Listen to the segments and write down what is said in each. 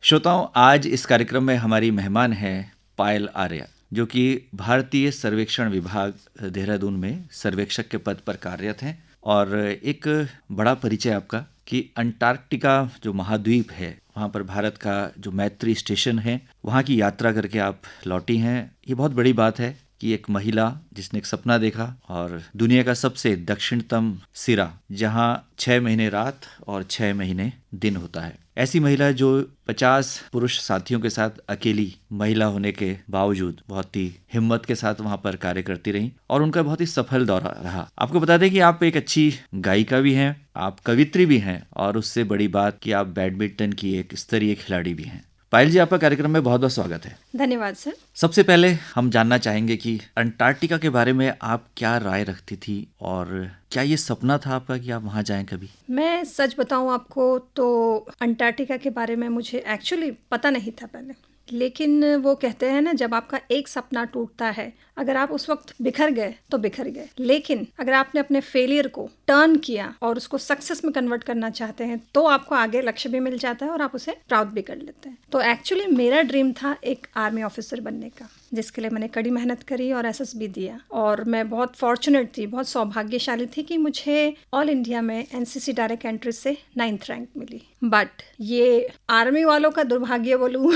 श्रोताओं, आज इस कार्यक्रम में हमारी मेहमान है पायल आर्या, जो कि भारतीय सर्वेक्षण विभाग देहरादून में सर्वेक्षक के पद पर कार्यरत हैं। और एक बड़ा परिचय आपका कि अंटार्कटिका जो महाद्वीप है, वहाँ पर भारत का जो मैत्री स्टेशन है, वहाँ की यात्रा करके आप लौटी हैं। ये बहुत बड़ी बात है कि एक महिला जिसने एक सपना देखा और दुनिया का सबसे दक्षिणतम सिरा, जहाँ 6 महीने रात और 6 महीने दिन होता है, ऐसी महिला जो 50 पुरुष साथियों के साथ अकेली महिला होने के बावजूद बहुत ही हिम्मत के साथ वहां पर कार्य करती रही और उनका बहुत ही सफल दौरा रहा। आपको बता दें कि आप एक अच्छी गायिका भी हैं, आप कवित्री भी हैं और उससे बड़ी बात कि आप बैडमिंटन की एक स्तरीय खिलाड़ी भी हैं। पायल जी, आपका कार्यक्रम में बहुत बहुत स्वागत है। धन्यवाद सर। सबसे पहले हम जानना चाहेंगे कि अंटार्कटिका के बारे में आप क्या राय रखती थी और क्या ये सपना था आपका कि आप वहाँ जाएं कभी? मैं सच बताऊं आपको तो अंटार्कटिका के बारे में मुझे एक्चुअली पता नहीं था पहले, लेकिन वो कहते हैं ना, जब आपका एक सपना टूटता है, अगर आप उस वक्त बिखर गए तो बिखर गए, लेकिन अगर आपने अपने फेलियर को टर्न किया और उसको सक्सेस में कन्वर्ट करना चाहते हैं तो आपको आगे लक्ष्य भी मिल जाता है और आप उसे प्राउड भी कर लेते हैं। तो एक्चुअली मेरा ड्रीम था एक आर्मी ऑफिसर बनने का, जिसके लिए मैंने कड़ी मेहनत करी और एसएसबी दिया। और मैं बहुत फॉर्चुनेट थी, बहुत सौभाग्यशाली थी कि मुझे ऑल इंडिया में एनसीसी डायरेक्ट एंट्री से 9th रैंक मिली। बट ये आर्मी वालों का दुर्भाग्य बोलूं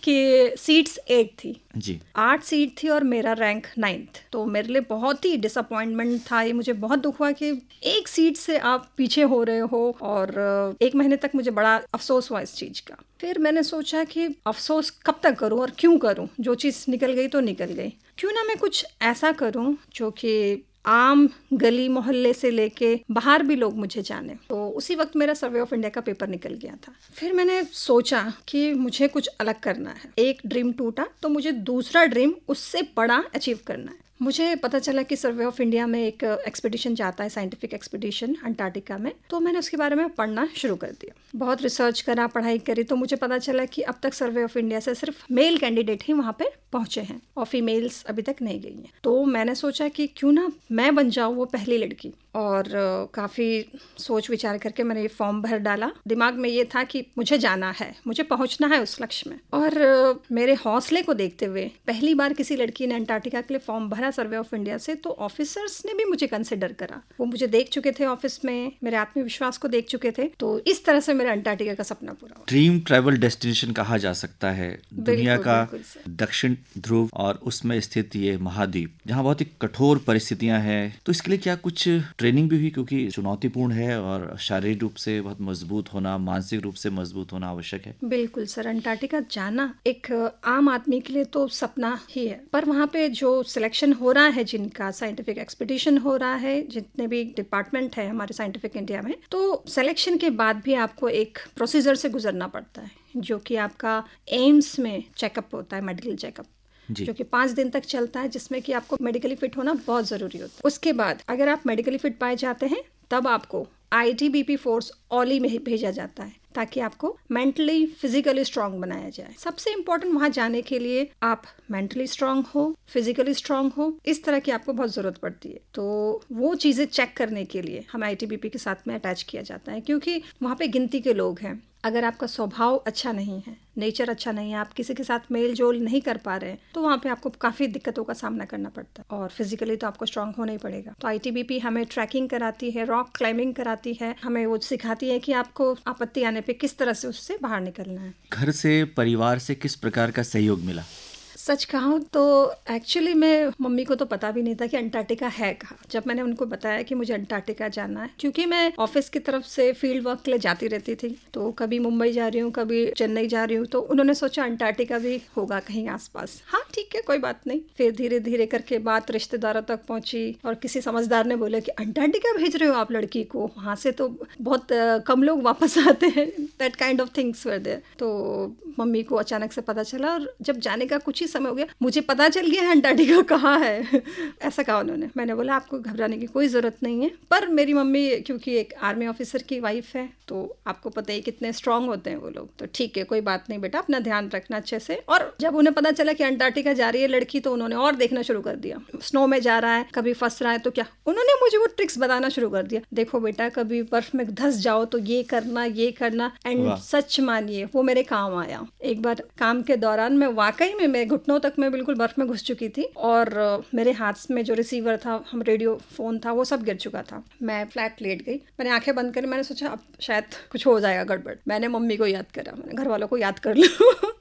कि सीट्स 8 थी जी। 8 सीट थी और मेरा रैंक 9th। तो मेरे लिए बहुत ही डिसअपॉइंटमेंट था, ये मुझे बहुत दुख हुआ कि एक सीट से आप पीछे हो रहे हो। और 1 महीने तक मुझे बड़ा अफसोस हुआ इस चीज़ का। फिर मैंने सोचा कि अफसोस कब तक करूं और क्यों करूं, जो चीज़ निकल गई तो निकल गई, क्यों ना मैं कुछ ऐसा करूं जो कि आम गली मोहल्ले से लेके बाहर भी लोग मुझे जाने। तो उसी वक्त मेरा सर्वे ऑफ इंडिया का पेपर निकल गया था। फिर मैंने सोचा कि मुझे कुछ अलग करना है। एक ड्रीम टूटा तो मुझे दूसरा ड्रीम उससे बड़ा अचीव करना है। मुझे पता चला कि सर्वे ऑफ इंडिया में एक एक्सपीडिशन जाता है, साइंटिफिक एक्सपीडिशन अंटार्कटिका में। तो मैंने उसके बारे में पढ़ना शुरू कर दिया, बहुत रिसर्च करा, पढ़ाई करी। तो मुझे पता चला कि अब तक सर्वे ऑफ इंडिया से सिर्फ मेल कैंडिडेट ही वहाँ पे पहुँचे हैं और फीमेल्स अभी तक नहीं गई हैं। तो मैंने सोचा कि क्यों ना मैं बन जाऊँ वो पहली लड़की। और काफ़ी सोच विचार करके मैंने ये फॉर्म भर डाला। दिमाग में ये था कि मुझे जाना है, मुझे पहुंचना है उस लक्ष्य में। और मेरे हौसले को देखते हुए पहली बार किसी लड़की ने अंटार्कटिका के लिए फॉर्म भरा सर्वे ऑफ इंडिया से, तो ऑफिसर्स ने भी मुझे कंसिडर करा। वो मुझे देख चुके थे ऑफिस में, मेरे आत्मविश्वास को देख चुके थे। तो इस तरह से मेरा अंटार्कटिका का सपना पूरा हुआ। ड्रीम ट्रैवल डेस्टिनेशन कहा जा सकता है दुनिया का दक्षिण ध्रुव और उसमें स्थित ये महाद्वीप, जहाँ बहुत ही कठोर परिस्थितियां हैं। तो इसके लिए क्या कुछ ट्रेनिंग भी हुई, क्योंकि चुनौतीपूर्ण है और शारीरिक रूप से बहुत मजबूत होना, मानसिक रूप से मजबूत होना आवश्यक है? बिल्कुल सर, अंटार्कटिका जाना एक आम आदमी के लिए तो सपना ही है, पर वहाँ पे जो सिलेक्शन हो रहा है, जिनका साइंटिफिक एक्सपीडिशन हो रहा है, जितने भी डिपार्टमेंट है हमारे साइंटिफिक इंडिया में, तो सिलेक्शन के बाद भी आपको एक प्रोसीजर से गुजरना पड़ता है, जो कि आपका एम्स में चेकअप होता है, मेडिकल चेकअप, जो कि 5 दिन तक चलता है, जिसमें कि आपको मेडिकली फिट होना बहुत ज़रूरी होता है। उसके बाद अगर आप मेडिकली फिट पाए जाते हैं तब आपको आईटीबीपी फोर्स ऑली में भेजा जाता है, ताकि आपको मेंटली फिजिकली स्ट्रांग बनाया जाए। सबसे इम्पोर्टेंट वहाँ जाने के लिए आप मेंटली स्ट्रांग हो, फिजिकली स्ट्रांग हो, इस तरह की आपको बहुत ज़रूरत पड़ती है। तो वो चीज़ें चेक करने के लिए हमें आईटीबीपी के साथ में अटैच किया जाता है, क्योंकि वहाँ पे गिनती के लोग हैं। अगर आपका स्वभाव अच्छा नहीं है, नेचर अच्छा नहीं है, आप किसी के साथ मेल जोल नहीं कर पा रहे हैं, तो वहाँ पे आपको काफ़ी दिक्कतों का सामना करना पड़ता है। और फिजिकली तो आपको स्ट्रांग होना ही पड़ेगा। तो आईटीबीपी हमें ट्रैकिंग कराती है, रॉक क्लाइंबिंग कराती है, हमें वो सिखाती है कि आपको आपत्ति आने पे किस तरह से उससे बाहर निकलना है। घर से, परिवार से किस प्रकार का सहयोग मिला? सच कहूँ तो एक्चुअली मैं मम्मी को तो पता भी नहीं था कि अंटार्कटिका है कहाँ। जब मैंने उनको बताया कि मुझे अंटार्कटिका जाना है, क्योंकि मैं ऑफिस की तरफ से फील्ड वर्क के लिए जाती रहती थी, तो कभी मुंबई जा रही हूँ, कभी चेन्नई जा रही हूँ, तो उन्होंने सोचा अंटार्कटिका भी होगा कहीं आसपास। हाँ ठीक है, कोई बात नहीं। फिर धीरे धीरे करके बात रिश्तेदारों तक पहुँची और किसी समझदार ने बोला कि अंटार्कटिका भेज रहे हो आप लड़की को, वहाँ से तो बहुत कम लोग वापस आते हैं, that kind of things were there. तो मम्मी को अचानक से पता चला और जब जाने का कुछ ही समय हो गया, मुझे पता चल गया है अंटार्कटिका कहाँ है। ऐसा कहा उन्होंने। मैंने बोला आपको घबराने की कोई ज़रूरत नहीं है, पर मेरी मम्मी क्योंकि एक आर्मी ऑफिसर की वाइफ है, तो आपको पता ही कितने स्ट्रांग होते हैं वो लोग, तो ठीक है कोई बात नहीं बेटा, अपना ध्यान रखना अच्छे से। और जब उन्हें पता चला कि अंटार्कटिका जा रही है लड़की, तो उन्होंने और देखना शुरू कर दिया, स्नो में जा रहा है, कभी फंस रहा है तो क्या, उन्होंने मुझे वो ट्रिक्स बताना शुरू कर दिया। देखो बेटा कभी बर्फ में धंस जाओ तो ये करना। एंड सच मानिए वो मेरे काम आया। एक बार काम के दौरान मैं वाकई में मेरे घुटनों तक मैं बिल्कुल बर्फ में घुस चुकी थी, और मेरे हाथ में जो रिसीवर था, हम रेडियो फोन था, वो सब गिर चुका था। मैं फ्लैट लेट गई, मैंने आंखें बंद करी, मैंने सोचा अब शायद कुछ हो जाएगा गड़बड़। मैंने मम्मी को याद करा, मैंने घर वालों को याद कर लूं।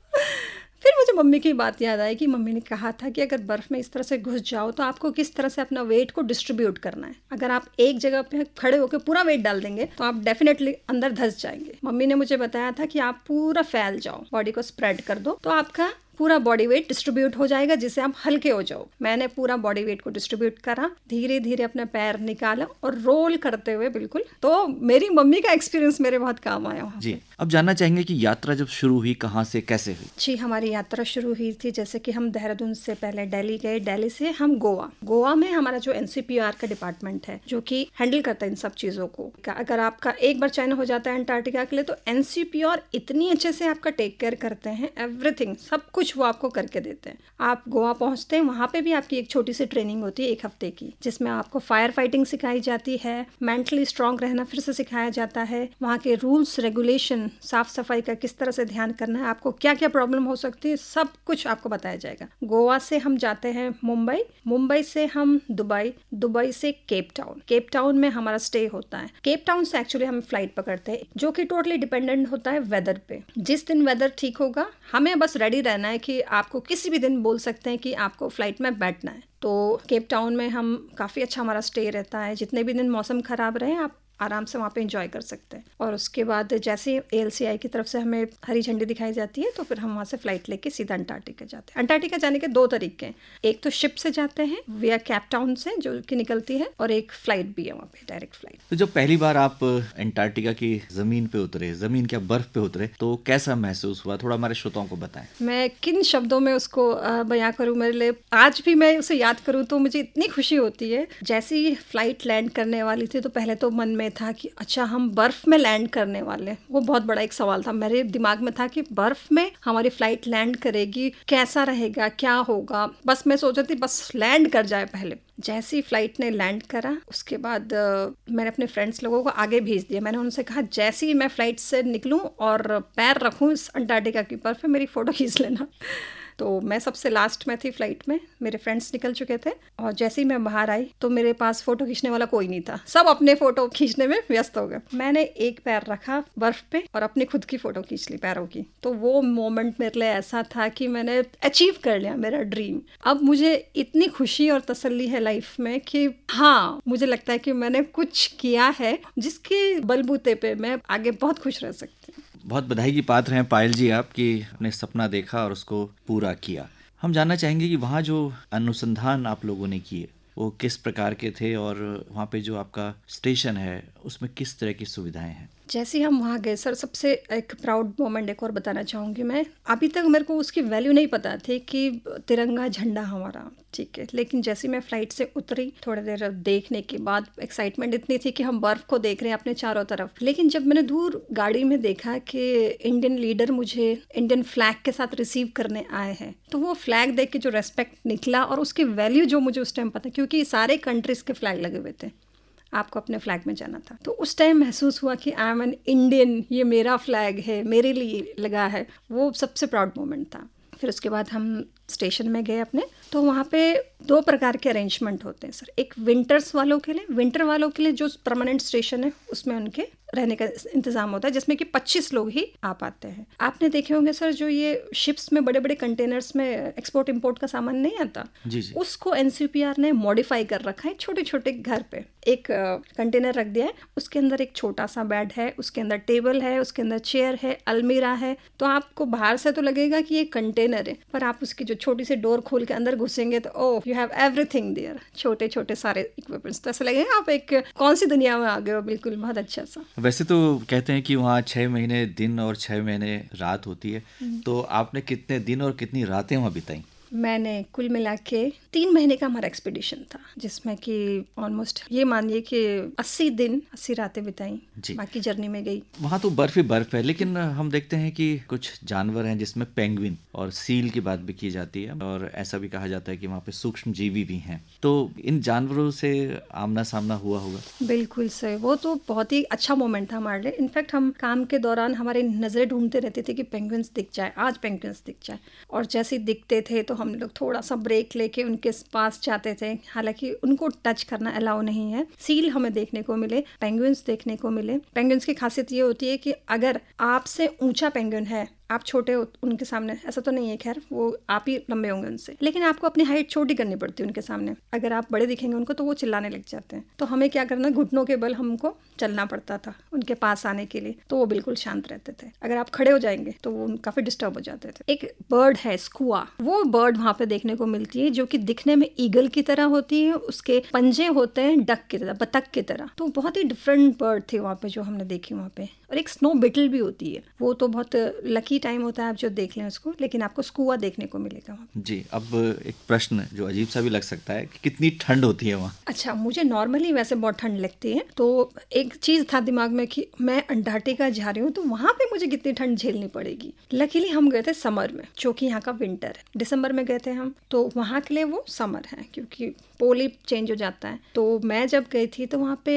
फिर मुझे मम्मी की बात याद आई कि मम्मी ने कहा था कि अगर बर्फ में इस तरह से घुस जाओ तो आपको किस तरह से अपना वेट को डिस्ट्रीब्यूट करना है। अगर आप एक जगह पे खड़े होकर पूरा वेट डाल देंगे तो आप डेफिनेटली अंदर धंस जाएंगे। मम्मी ने मुझे बताया था कि आप पूरा फैल जाओ, बॉडी को स्प्रेड कर दो, तो आपका पूरा बॉडी वेट डिस्ट्रीब्यूट हो जाएगा, जिससे आप हल्के हो जाओ। मैंने पूरा बॉडी वेट को डिस्ट्रीब्यूट करा, धीरे धीरे अपना पैर निकाला और रोल करते हुए बिल्कुल। तो मेरी मम्मी का एक्सपीरियंस मेरे बहुत काम आया जी। अब जानना चाहेंगे कि यात्रा जब शुरू हुई कहाँ से कैसे हुई? जी, हमारी यात्रा शुरू हुई थी जैसे कि हम देहरादून से पहले दिल्ली गए, दिल्ली से हम गोवा में हमारा जो NCPR का डिपार्टमेंट है जो कि हैंडल करता है इन सब चीज़ों को। अगर आपका एक बार चयन हो जाता है अंटार्कटिका के लिए तो NCPR इतनी अच्छे से आपका टेक केयर करते हैं, एवरीथिंग सब कुछ वो आपको करके देते हैं। आप गोवा पहुंचते हैं, वहाँ पे भी आपकी एक छोटी सी ट्रेनिंग होती है 1 हफ्ते की, जिसमें आपको फायर फाइटिंग सिखाई जाती है, मेंटली स्ट्रांग रहना फिर से सिखाया जाता है, वहाँ के रूल्स रेगुलेशन, साफ सफाई का किस तरह से ध्यान करना है, आपको क्या क्या प्रॉब्लम हो सकती है, सब कुछ आपको बताया जाएगा। गोवा से हम जाते हैं मुंबई से हम दुबई से केप टाउन में हमारा स्टे होता है। केप टाउन से एक्चुअली हम फ्लाइट पकड़ते हैं जो कि टोटली डिपेंडेंट होता है वेदर पे। जिस दिन वेदर ठीक होगा हमें बस रेडी रहना है कि आपको किसी भी दिन बोल सकते हैं कि आपको फ्लाइट में बैठना है। तो केप टाउन में हम काफ़ी अच्छा हमारा स्टे रहता है, जितने भी दिन मौसम ख़राब रहे आप आराम से वहाँ पे एंजॉय कर सकते हैं। और उसके बाद जैसे ALCI की तरफ से हमें हरी झंडी दिखाई जाती है तो फिर हम वहाँ से फ्लाइट लेके सीधा अंटार्कटिका जाते हैं। अंटार्कटिका जाने के 2 तरीके हैं, एक तो शिप से जाते हैं विया केप टाउन से जो कि निकलती है, और एक फ्लाइट भी है वहाँ पे, डायरेक्ट फ्लाइट। तो जब पहली बार आप अंटार्कटिका की जमीन पे उतरे, जमीन क्या बर्फ पे उतरे, तो कैसा महसूस हुआ, थोड़ा हमारे श्रोताओं को बताएं। मैं किन शब्दों में उसको बयां करूँ, मेरे लिए आज भी मैं उसे याद करूँ तो मुझे इतनी खुशी होती है। जैसे ही फ्लाइट लैंड करने वाली थी तो पहले तो मन में था कि अच्छा हम बर्फ में लैंड करने वाले, वो बहुत बड़ा एक सवाल था मेरे दिमाग में था कि बर्फ में हमारी फ्लाइट लैंड करेगी, कैसा रहेगा, क्या होगा। बस मैं सोच रही थी बस लैंड कर जाए पहले। जैसे ही फ्लाइट ने लैंड करा उसके बाद मैंने अपने फ्रेंड्स लोगों को आगे भेज दिया। मैंने उनसे कहा जैसे ही मैं फ्लाइट से निकलूं और पैर रखूं इस अंटार्कटिका की बर्फ में मेरी फ़ोटो खींच लेना। तो मैं सबसे लास्ट में थी फ्लाइट में, मेरे फ्रेंड्स निकल चुके थे, और जैसे ही मैं बाहर आई तो मेरे पास फ़ोटो खींचने वाला कोई नहीं था, सब अपने फ़ोटो खींचने में व्यस्त हो गए। मैंने एक पैर रखा बर्फ़ पे और अपनी खुद की फ़ोटो खींच ली पैरों की। तो वो मोमेंट मेरे लिए ऐसा था कि मैंने अचीव कर लिया मेरा ड्रीम। अब मुझे इतनी खुशी और तसल्ली है लाइफ में कि हाँ, मुझे लगता है कि मैंने कुछ किया है जिसके बलबूते पे मैं आगे बहुत खुश रह सकती हूँ। बहुत बधाई की पात्र हैं पायल जी आप कि अपने सपना देखा और उसको पूरा किया। हम जानना चाहेंगे कि वहाँ जो अनुसंधान आप लोगों ने किए वो किस प्रकार के थे, और वहाँ पे जो आपका स्टेशन है उसमें किस तरह की सुविधाएं हैं। जैसे हम वहाँ गए सर, सबसे एक प्राउड मोमेंट एक और बताना चाहूँगी मैं। अभी तक मेरे को उसकी वैल्यू नहीं पता थी कि तिरंगा झंडा हमारा, ठीक है, लेकिन जैसे मैं फ्लाइट से उतरी थोड़ी देर देखने के बाद एक्साइटमेंट इतनी थी कि हम बर्फ़ को देख रहे हैं अपने चारों तरफ। लेकिन जब मैंने दूर गाड़ी में देखा कि इंडियन लीडर मुझे इंडियन फ्लैग के साथ रिसीव करने आए हैं, तो वो फ्लैग देख के जो रेस्पेक्ट निकला और उसकी वैल्यू जो मुझे उस टाइम पता, क्योंकि सारे कंट्रीज़ के फ्लैग लगे हुए थे, आपको अपने फ्लैग में जाना था, तो उस टाइम महसूस हुआ कि आई एम एन इंडियन, ये मेरा फ्लैग है, मेरे लिए लगा है। वो सबसे प्राउड मोमेंट था। फिर उसके बाद हम स्टेशन में गए अपने, तो वहाँ पे 2 प्रकार के अरेंजमेंट होते हैं सर। एक विंटर वालों के लिए जो परमानेंट स्टेशन है उसमें उनके रहने का इंतजाम होता है, जिसमें कि 25 लोग ही आ पाते हैं। आपने देखे होंगे सर जो ये शिप्स में बड़े बड़े कंटेनर्स में एक्सपोर्ट इंपोर्ट का सामान नहीं आता, जी जी। उसको NCPR ने मॉडिफाई कर रखा है। छोटे छोटे घर पे एक कंटेनर रख दिया है, उसके अंदर एक छोटा सा बेड है, उसके अंदर टेबल है, उसके अंदर चेयर है, अलमीरा है। तो आपको बाहर से तो लगेगा कि ये कंटेनर है, पर आप उसकी जो छोटी सी डोर खोल के अंदर घुसेंगे तो ओह, यू हैव एवरीथिंग देयर, छोटे छोटे सारे इक्विपमेंट्स। तो ऐसा लगेगा आप एक कौन सी दुनिया में आ गए हो, बिल्कुल बहुत अच्छा सा। वैसे तो कहते हैं कि वहाँ 6 महीने दिन और 6 महीने रात होती है, तो आपने कितने दिन और कितनी रातें वहाँ बिताई? मैंने कुल मिला के 3 महीने का हमारा एक्सपीडिशन था, जिसमें कि ऑलमोस्ट ये मानिए कि 80 दिन 80 रातें बिताई, बाकी जर्नी में गई। वहाँ तो बर्फ ही बर्फ है, लेकिन हम देखते हैं कि कुछ जानवर हैं जिसमें पेंगुइन और सील की बात भी की जाती है, और ऐसा भी कहा जाता है कि वहाँ पे सूक्ष्म जीवी भी हैं। तो इन जानवरों से आमना सामना हुआ होगा? बिल्कुल सही, वो तो बहुत ही अच्छा मोमेंट था हमारे लिए। इनफैक्ट हम काम के दौरान हमारी नज़रें ढूंढते रहते थे कि पेंगुइन्स दिख जाए, आज पेंगुइन्स दिख जाए, और जैसे दिखते थे तो हम लोग थोड़ा सा ब्रेक लेके उनके पास जाते थे। हालांकि उनको टच करना अलाउ नहीं है। सील हमें देखने को मिले, पेंगुइन्स देखने को मिले। पेंगुइन्स की खासियत ये होती है कि अगर आपसे ऊंचा पेंगुइन है, आप छोटे हो उनके सामने, ऐसा तो नहीं है, खैर वो आप ही लंबे होंगे उनसे, लेकिन आपको अपनी हाइट छोटी करनी पड़ती है उनके सामने। अगर आप बड़े दिखेंगे उनको तो वो चिल्लाने लग जाते हैं, तो हमें क्या करना, घुटनों के बल हमको चलना पड़ता था उनके पास आने के लिए, तो वो बिल्कुल शांत रहते थे। अगर आप खड़े हो जाएंगे तो वो काफी डिस्टर्ब हो जाते थे। एक बर्ड है स्कुआ, वो बर्ड वहाँ पे देखने को मिलती है, जो कि दिखने में ईगल की तरह होती है, उसके पंजे होते हैं डक की तरह, बतख की तरह। तो बहुत ही डिफरेंट बर्ड थे वहाँ पे जो हमने देखी वहाँ पे। और एक स्नो बिटल भी होती है, वो तो बहुत लकी टाइम होता है आप जो देख लें उसको, लेकिन आपको स्कुआ देखने को मिलेगा वहाँ। जी, अब एक प्रश्न जो अजीब सा भी लग सकता है कि कितनी ठंड होती है वहाँ? अच्छा, मुझे नॉर्मली वैसे बहुत ठंड लगती है, तो एक चीज़ था दिमाग में कि मैं अंटार्कटिका जा रही हूँ तो वहाँ पे मुझे कितनी ठंड झेलनी पड़ेगी। लकीली हम गए थे समर में, जो कि यहाँ का विंटर है। दिसंबर में गए थे हम, तो वहाँ के लिए वो समर है, क्योंकि पोल चेंज हो जाता है। तो मैं जब गई थी तो वहाँ पे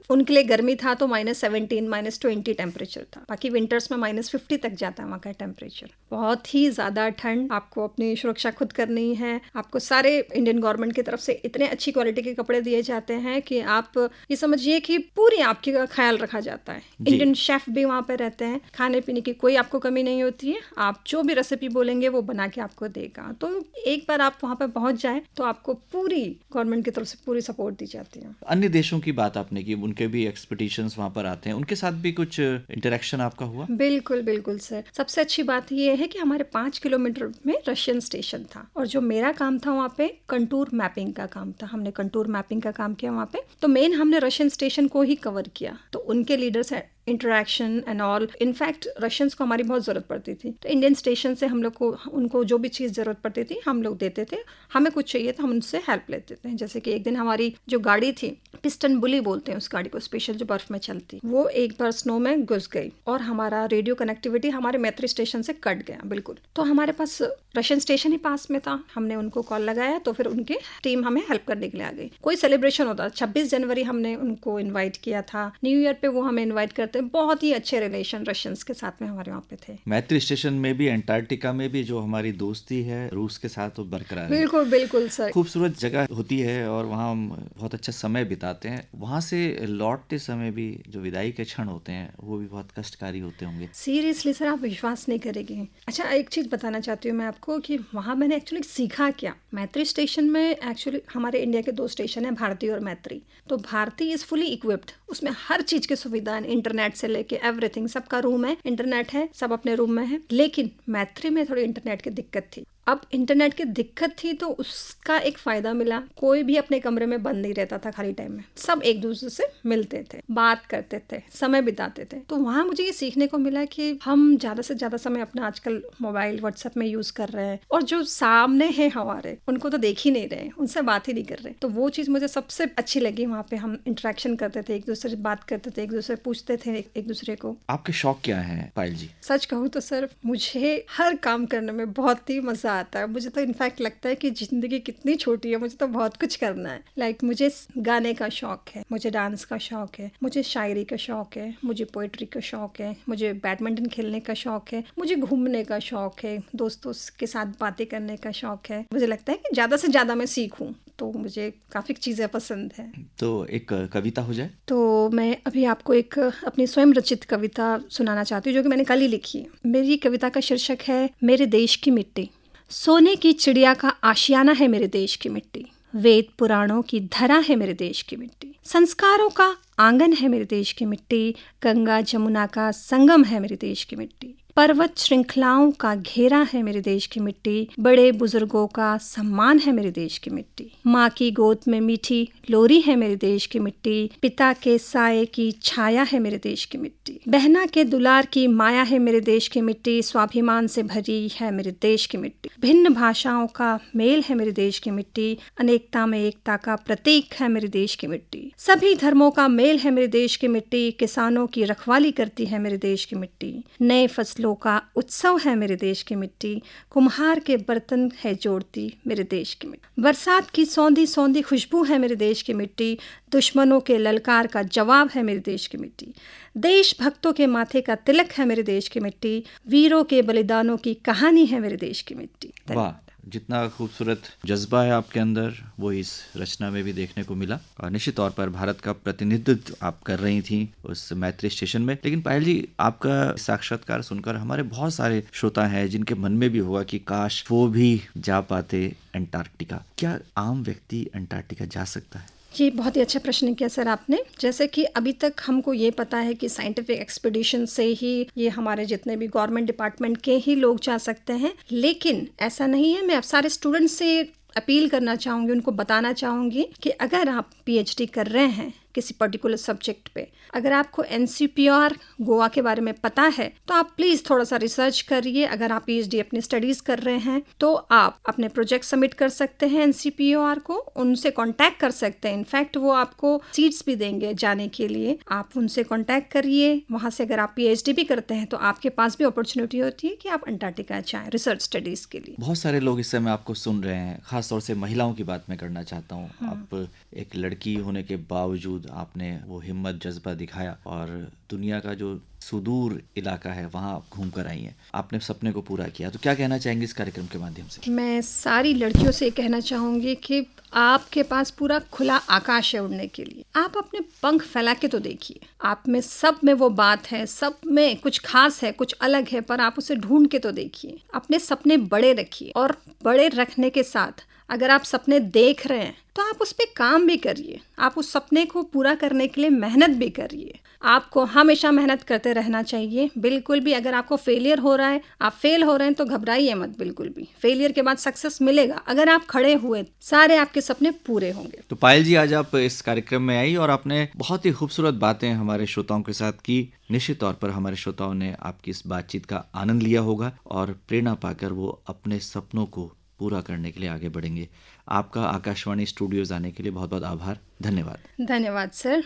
उनके लिए गर्मी था तो -17 -20 टेम्परेचर था। बाकी विंटर्स में -50 तक जाता है वहाँ का टेम्परेचर। बहुत ही ज़्यादा ठंड, आपको अपनी सुरक्षा खुद करनी है। आपको सारे इंडियन गवर्नमेंट की तरफ से इतने अच्छी क्वालिटी के कपड़े दिए जाते हैं कि आप ये समझिए कि पूरी आपकी का ख्याल रखा जाता है। इंडियन शेफ भी वहाँ पे रहते हैं, खाने पीने की कोई आपको कमी नहीं होती है। आप जो भी रेसिपी बोलेंगे वो बना के आपको देगा। तो एक बार आप वहाँ पे पहुँच जाए तो आपको पूरी गवर्नमेंट की तरफ से पूरी सपोर्ट दी जाती है। अन्य देशों की बात आपने की, उनके भी एक्सपेडिशंस वहाँ पर आते हैं, उनके साथ भी कुछ इंटरेक्शन आपका हुआ? बिल्कुल बिल्कुल सर। सबसे अच्छी बात ये है कि हमारे 5 किलोमीटर में रशियन स्टेशन था, और जो मेरा काम था वहाँ पे कंटूर मैपिंग का काम था। हमने कंटूर मैपिंग का काम किया वहाँ पे, तो मेन हमने रशियन स्टेशन को ही कवर किया। तो उनके leaders interaction and all, in fact Russians को हमारी बहुत ज़रूरत पड़ती थी, तो इंडियन स्टेशन से हम लोग को उनको जो भी चीज़ ज़रूरत पड़ती थी हम लोग देते थे। हमें कुछ चाहिए तो हम उनसे हेल्प लेते थे। जैसे कि एक दिन हमारी जो गाड़ी थी, पिस्टन बुली बोलते हैं उस गाड़ी को, स्पेशल जो बर्फ में चलती, वो एक बार स्नो में घुस गई और हमारा रेडियो कनेक्टिविटी हमारे मैत्री स्टेशन से कट गया बिल्कुल। तो हमारे पास रशियन स्टेशन ही पास में था, हमने उनको कॉल लगाया तो फिर उनकी टीम हमें हेल्प करने के लिए आ गई। कोई सेलिब्रेशन होता, 26 जनवरी हमने उनको इन्वाइट किया था, न्यू ईयर पे वो हमें इन्वाइट करते। बहुत ही अच्छे रिलेशन रशियंस के साथ में हमारे वहाँ पे थे। मैत्री स्टेशन में भी, अंटार्कटिका में भी जो हमारी दोस्ती है रूस के साथ वो बरकरार है। बिल्कुल बिल्कुल सर। खूबसूरत जगह होती है और वहाँ हम बहुत अच्छा समय बिताते हैं। वहाँ से लौटते समय भी जो विदाई के क्षण होते हैं वो भी बहुत कष्टकारी होते होंगे। सीरियसली सर, आप विश्वास नहीं करेंगे। अच्छा, एक चीज़ बताना चाहती हूँ मैं आपको कि वहाँ मैंने एक्चुअली सीखा क्या। मैत्री स्टेशन में एक्चुअली हमारे इंडिया के 2 स्टेशन हैं, भारती और मैत्री। तो भारती इज़ फुली इक्विप्ड, उसमें हर चीज़ की सुविधा है, इंटरनेट से लेके एवरीथिंग, सबका रूम है, इंटरनेट है, सब अपने रूम में है। लेकिन मैत्री में थोड़ी इंटरनेट की दिक्कत थी। अब इंटरनेट की दिक्कत थी तो उसका एक फ़ायदा मिला, कोई भी अपने कमरे में बंद नहीं रहता था खाली टाइम में, सब एक दूसरे से मिलते थे, बात करते थे, समय बिताते थे। तो वहाँ मुझे ये सीखने को मिला कि हम ज़्यादा से ज़्यादा समय अपना आजकल मोबाइल व्हाट्सएप में यूज़ कर रहे हैं, और जो सामने है हमारे उनको तो देख ही नहीं रहे, उनसे बात ही नहीं कर रहे। तो वो चीज़ मुझे सबसे अच्छी लगी। वहाँ पे हम इंटरेक्शन करते थे, एक दूसरे से बात करते थे, एक दूसरे पूछते थे एक दूसरे को। आपके शौक क्या है पायल जी? सच कहूँ तो सर, मुझे हर काम करने में बहुत ही मज़ा आता है। मुझे तो इनफैक्ट लगता है कि ज़िंदगी कितनी छोटी है, मुझे तो बहुत कुछ करना है। लाइक मुझे गाने का शौक है, मुझे डांस का शौक है, मुझे शायरी का शौक है, मुझे पोइट्री का शौक है, मुझे बैडमिंटन खेलने का शौक है, मुझे घूमने का शौक है, दोस्तों के साथ बातें करने का शौक है। मुझे लगता है कि ज़्यादा से ज़्यादा मैं सीखूं, तो मुझे काफ़ी चीज़ें पसंद है। तो एक कविता हो जाए तो मैं अभी आपको एक अपनी स्वयं रचित कविता सुनाना चाहती हूँ, जो कि मैंने कल ही लिखी है। मेरी कविता का शीर्षक है मेरे देश की मिट्टी। सोने की चिड़िया का आशियाना है मेरे देश की मिट्टी, वेद पुराणों की धरा है मेरे देश की मिट्टी, संस्कारों का आंगन है मेरे देश की मिट्टी, गंगा जमुना का संगम है मेरे देश की मिट्टी। पर्वत श्रृंखलाओं का घेरा है मेरे देश की मिट्टी, बड़े बुजुर्गों का सम्मान है मेरे देश की मिट्टी। माँ की गोद में मीठी लोरी है मेरे देश की मिट्टी, पिता के साए की छाया है मेरे देश की मिट्टी। बहना के दुलार की माया है मेरे देश की मिट्टी, स्वाभिमान से भरी है मेरे देश की मिट्टी। भिन्न भाषाओं का मेल है मेरे देश की मिट्टी, अनेकता में एकता का प्रतीक है मेरे देश की मिट्टी। सभी धर्मों का मेल है मेरे देश की मिट्टी, किसानों की रखवाली करती है मेरे देश की मिट्टी। नए फसलों का उत्सव है मेरे देश की मिट्टी, कुम्हार के बर्तन है जोड़ती मेरे देश की मिट्टी। बरसात की सौंधी सौंधी खुशबू है मेरे देश की मिट्टी, दुश्मनों के ललकार का जवाब है मेरे देश की मिट्टी। देश भक्तों के माथे का तिलक है मेरे देश की मिट्टी, वीरों के बलिदानों की कहानी है मेरे देश की मिट्टी। वाह, जितना खूबसूरत जज्बा है आपके अंदर वो इस रचना में भी देखने को मिला। और निश्चित तौर पर भारत का प्रतिनिधित्व आप कर रही थी उस मैत्री स्टेशन में। लेकिन पायल जी, आपका साक्षात्कार सुनकर हमारे बहुत सारे श्रोता हैं जिनके मन में भी होगा कि काश वो भी जा पाते अंटार्कटिका। क्या आम व्यक्ति अंटार्कटिका जा सकता है? ये बहुत ही अच्छा प्रश्न किया सर आपने। जैसे कि अभी तक हमको ये पता है कि साइंटिफिक एक्सपीडिशन से ही ये हमारे जितने भी गवर्नमेंट डिपार्टमेंट के ही लोग जा सकते हैं, लेकिन ऐसा नहीं है। मैं अब सारे स्टूडेंट्स से अपील करना चाहूँगी, उनको बताना चाहूँगी कि अगर आप पीएचडी कर रहे हैं किसी पर्टिकुलर सब्जेक्ट पे, अगर आपको एनसीपीआर गोवा के बारे में पता है तो आप प्लीज़ थोड़ा सा रिसर्च करिए। अगर आप पीएचडी अपनी स्टडीज़ कर रहे हैं तो आप अपने प्रोजेक्ट सबमिट कर सकते हैं एनसीपीआर को, उनसे कांटेक्ट कर सकते हैं। इनफैक्ट वो आपको सीट्स भी देंगे जाने के लिए, आप उनसे कांटेक्ट करिए। वहाँ से अगर आप पीएचडी भी करते हैं तो आपके पास भी अपॉर्चुनिटी होती है कि आप अंटार्कटिका जाएं रिसर्च स्टडीज़ के लिए। बहुत सारे लोग इस समय आपको सुन रहे हैं, खासतौर से महिलाओं की बात मैं करना चाहता हूँ। आप एक लड़की होने के बावजूद आपने वो हिम्मत जज्बा दिखाया और दुनिया का जो सुदूर इलाका है वहाँ आप घूम कर आई हैं, आपने सपने को पूरा किया। तो क्या कहना चाहेंगे इस कार्यक्रम के माध्यम से? मैं सारी लड़कियों से कहना चाहूँगी कि आपके पास पूरा खुला आकाश है उड़ने के लिए। आप अपने पंख फैला के तो देखिए। आप में सब में वो बात है, सब में कुछ खास है, कुछ अलग है, पर आप उसे ढूंढ के तो देखिए। अपने सपने बड़े रखिए और बड़े रखने के साथ अगर आप सपने देख रहे हैं तो आप उस पर काम भी करिए। आप उस सपने को पूरा करने के लिए मेहनत भी करिए। आपको हमेशा मेहनत करते रहना चाहिए। बिल्कुल भी अगर आपको फेलियर हो रहा है, आप फेल हो रहे हैं तो घबराइए मत बिल्कुल भी। फेलियर के बाद सक्सेस मिलेगा। अगर आप खड़े हुए सारे आपके सपने पूरे होंगे। तो पायल जी, आज आप इस कार्यक्रम में आई और आपने बहुत ही खूबसूरत बातें हमारे श्रोताओं के साथ की। निश्चित तौर पर हमारे श्रोताओं ने आपकी इस बातचीत का आनंद लिया होगा और प्रेरणा पाकर वो अपने सपनों को पूरा करने के लिए आगे बढ़ेंगे। आपका आकाशवाणी स्टूडियोज आने के लिए बहुत बहुत आभार। धन्यवाद। धन्यवाद सर।